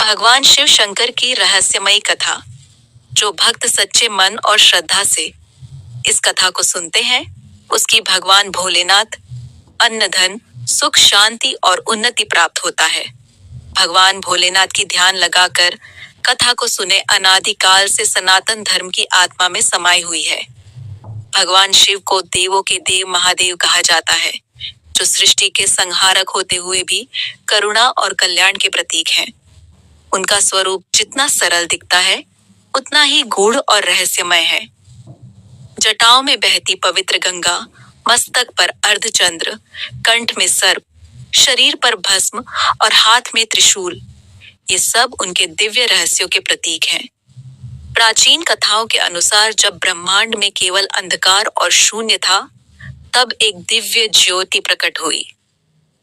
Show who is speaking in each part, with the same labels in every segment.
Speaker 1: भगवान शिव शंकर की रहस्यमयी कथा। जो भक्त सच्चे मन और श्रद्धा से इस कथा को सुनते हैं, उसकी भगवान भोलेनाथ अन्न धन सुख शांति और उन्नति प्राप्त होता है। भगवान भोलेनाथ की ध्यान लगाकर कथा को सुने, अनादिकाल से सनातन धर्म की आत्मा में समाई हुई है। भगवान शिव को देवों के देव महादेव कहा जाता है, जो सृष्टि के संहारक होते हुए भी करुणा और कल्याण के प्रतीक हैं। उनका स्वरूप जितना सरल दिखता है, उतना ही गूढ़ और रहस्यमय है। जटाओं में बहती पवित्र गंगा, मस्तक पर अर्धचंद्र, कंठ में सर्प, शरीर पर भस्म और हाथ में त्रिशूल, ये सब उनके दिव्य रहस्यों के प्रतीक हैं। प्राचीन कथाओं के अनुसार जब ब्रह्मांड में केवल अंधकार और शून्य था, तब एक दिव्य ज्योति प्रकट हुई।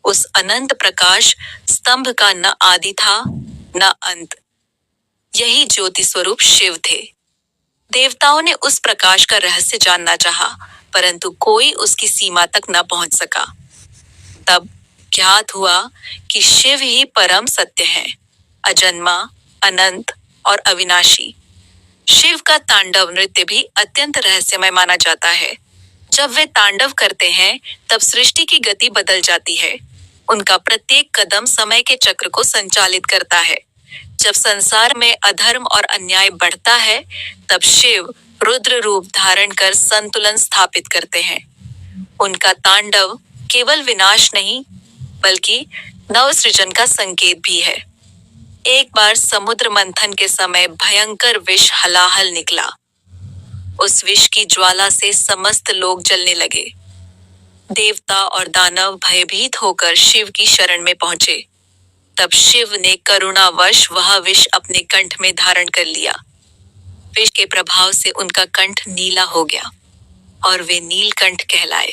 Speaker 1: उस अनंत प्रकाश स्तंभ का न आदि था न अंत। यही ज्योति स्वरूप शिव थे। देवताओं ने उस प्रकाश का रहस्य जानना चाहा, परंतु कोई उसकी सीमा तक न पहुंच सका। तब ज्ञात हुआ कि शिव ही परम सत्य है, अजन्मा, अनंत और अविनाशी। शिव का तांडव नृत्य भी अत्यंत रहस्यमय माना जाता है। जब वे तांडव करते हैं, तब सृष्टि की गति बदल जाती है। उनका प्रत्येक कदम समय के चक्र को संचालित करता है। जब संसार में अधर्म और अन्याय बढ़ता है, तब शिव रुद्र रूप धारण कर संतुलन स्थापित करते हैं। उनका तांडव केवल विनाश नहीं, बल्कि नवसृजन का संकेत भी है। एक बार समुद्र मंथन के समय भयंकर विष हलाहल निकला। उस विष की ज्वाला से समस्त लोग जलने लगे। देवता और दानव भयभीत होकर शिव की शरण में पहुंचे। तब शिव ने करुणावश वह विष अपने कंठ में धारण कर लिया। विष के प्रभाव से उनका कंठ नीला हो गया और वे नीलकंठ कहलाए।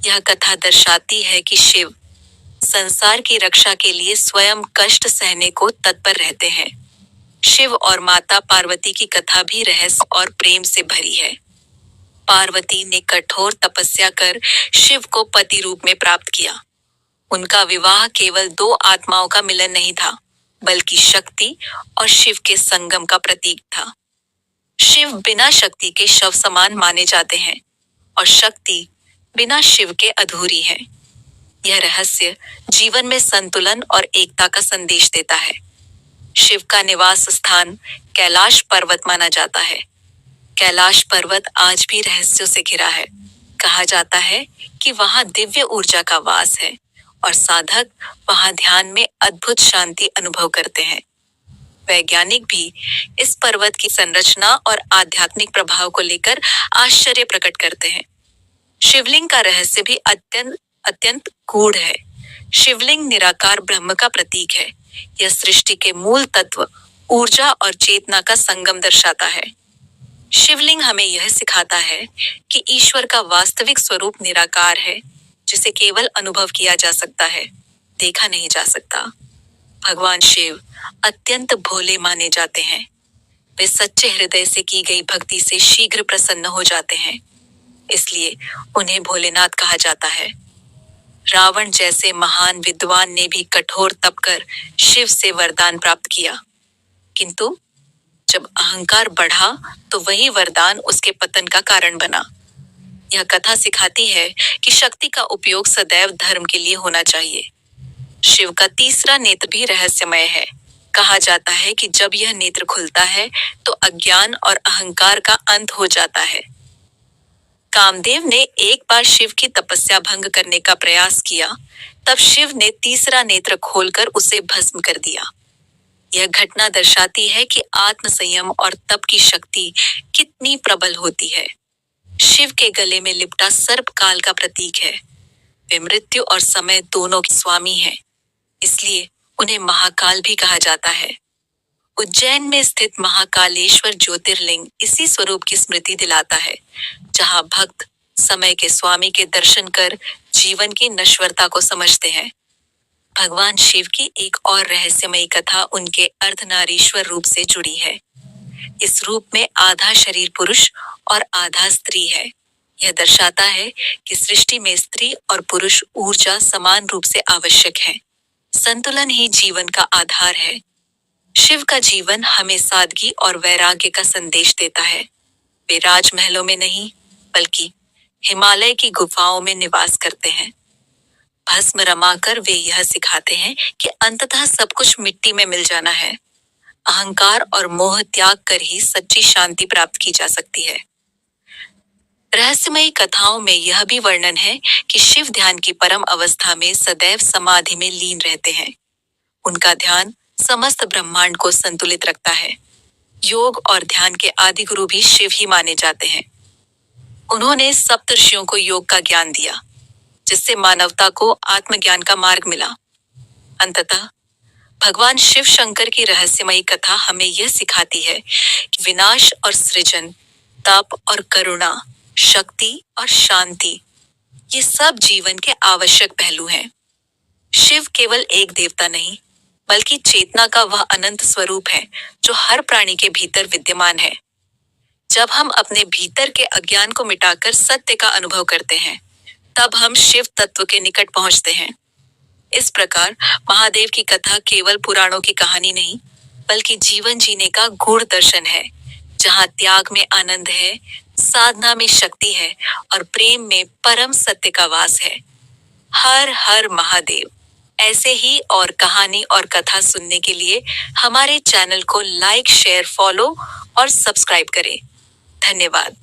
Speaker 1: यह कथा दर्शाती है कि शिव संसार की रक्षा के लिए स्वयं कष्ट सहने को तत्पर रहते हैं। शिव और माता पार्वती की कथा भी रहस्य और प्रेम से भरी है। पार्वती ने कठोर तपस्या कर शिव को पति रूप में प्राप्त किया। उनका विवाह केवल दो आत्माओं का मिलन नहीं था, बल्कि शक्ति और शिव के संगम का प्रतीक था। शिव बिना शक्ति के शव समान माने जाते हैं और शक्ति बिना शिव के अधूरी है। यह रहस्य जीवन में संतुलन और एकता का संदेश देता है। शिव का निवास स्थान कैलाश पर्वत माना जाता है। कैलाश पर्वत आज भी रहस्यों से घिरा है। कहा जाता है कि वहां दिव्य ऊर्जा का वास है और साधक वहां ध्यान में अद्भुत शांति अनुभव करते हैं। वैज्ञानिक भी इस पर्वत की संरचना और आध्यात्मिक प्रभाव को लेकर आश्चर्य प्रकट करते हैं। शिवलिंग का रहस्य भी अत्यंत गूढ़ है। शिवलिंग निराकार ब्रह्म का प्रतीक है। यह सृष्टि के मूल तत्व, ऊर्जा और चेतना का संगम दर्शाता है। शिवलिंग हमें यह सिखाता है कि ईश्वर का वास्तविक स्वरूप निराकार है, जिसे केवल अनुभव किया जा सकता है, देखा नहीं जा सकता। भगवान शिव अत्यंत भोले माने जाते हैं। वे सच्चे हृदय से की गई भक्ति से शीघ्र प्रसन्न हो जाते हैं, इसलिए उन्हें भोलेनाथ कहा जाता है। रावण जैसे महान विद्वान ने भी कठोर तप कर शिव से वरदान प्राप्त किया, किंतु जब अहंकार बढ़ा तो वही वरदान उसके पतन का कारण बना। यह कथा सिखाती है कि शक्ति का उपयोग सदैव धर्म के लिए होना चाहिए। शिव का तीसरा नेत्र भी रहस्यमय है। कहा जाता है कि जब यह नेत्र खुलता है तो अज्ञान और अहंकार का अंत हो जाता है। कामदेव ने एक बार शिव की तपस्या भंग करने का प्रयास किया, तब शिव ने तीसरा नेत्र खोलकर उसे भस्म कर दिया। यह घटना दर्शाती है कि आत्म संयम और तप की शक्ति कितनी प्रबल होती है। शिव के गले में लिपटा सर्प काल का प्रतीक है। वे मृत्यु और समय दोनों के स्वामी हैं, इसलिए उन्हें महाकाल भी कहा जाता है। उज्जैन में स्थित महाकालेश्वर ज्योतिर्लिंग इसी स्वरूप की स्मृति दिलाता है, जहां भक्त समय के स्वामी के दर्शन कर जीवन की नश्वरता को समझते हैं। भगवान शिव की एक और रहस्यमयी कथा उनके अर्धनारीश्वर रूप से जुड़ी है। इस रूप में आधा शरीर पुरुष और आधा स्त्री है। यह दर्शाता है कि सृष्टि में स्त्री और पुरुष ऊर्जा समान रूप से आवश्यक है। संतुलन ही जीवन का आधार है। शिव का जीवन हमें सादगी और वैराग्य का संदेश देता है। वे राजमहलों में नहीं, बल्कि हिमालय की गुफाओं में निवास करते हैं। भस्म रमाकर वे यह सिखाते हैं कि अंततः सब कुछ मिट्टी में मिल जाना है। अहंकार और मोह त्याग कर ही सच्ची शांति प्राप्त की जा सकती है। रहस्यमयी कथाओं में यह भी वर्णन है कि शिव ध्यान की परम अवस्था में सदैव समाधि में लीन रहते हैं। उनका ध्यान समस्त ब्रह्मांड को संतुलित रखता है। योग और ध्यान के आदि गुरु भी शिव ही माने जाते हैं। उन्होंने सप्तर्षियों को योग का ज्ञान दिया, जिससे मानवता को आत्मज्ञान का मार्ग मिला। अंततः भगवान शिव शंकर की रहस्यमयी कथा हमें यह सिखाती है कि विनाश और सृजन, तप और करुणा, शक्ति और शांति, ये सब जीवन के आवश्यक पहलू हैं। शिव केवल एक देवता नहीं, बल्कि चेतना का वह अनंत स्वरूप है जो हर प्राणी के भीतर विद्यमान है। जब हम अपने भीतर के अज्ञान को मिटाकर सत्य का अनुभव करते हैं, तब हम शिव तत्व के निकट पहुंचते हैं। इस प्रकार महादेव की कथा केवल पुराणों की कहानी नहीं, बल्कि जीवन जीने का गूढ़ दर्शन है, जहाँ त्याग में आनंद है, साधना में शक्ति है और प्रेम में परम सत्य का वास है। हर हर महादेव। ऐसे ही और कहानी और कथा सुनने के लिए हमारे चैनल को लाइक, शेयर, फॉलो और सब्सक्राइब करें। धन्यवाद।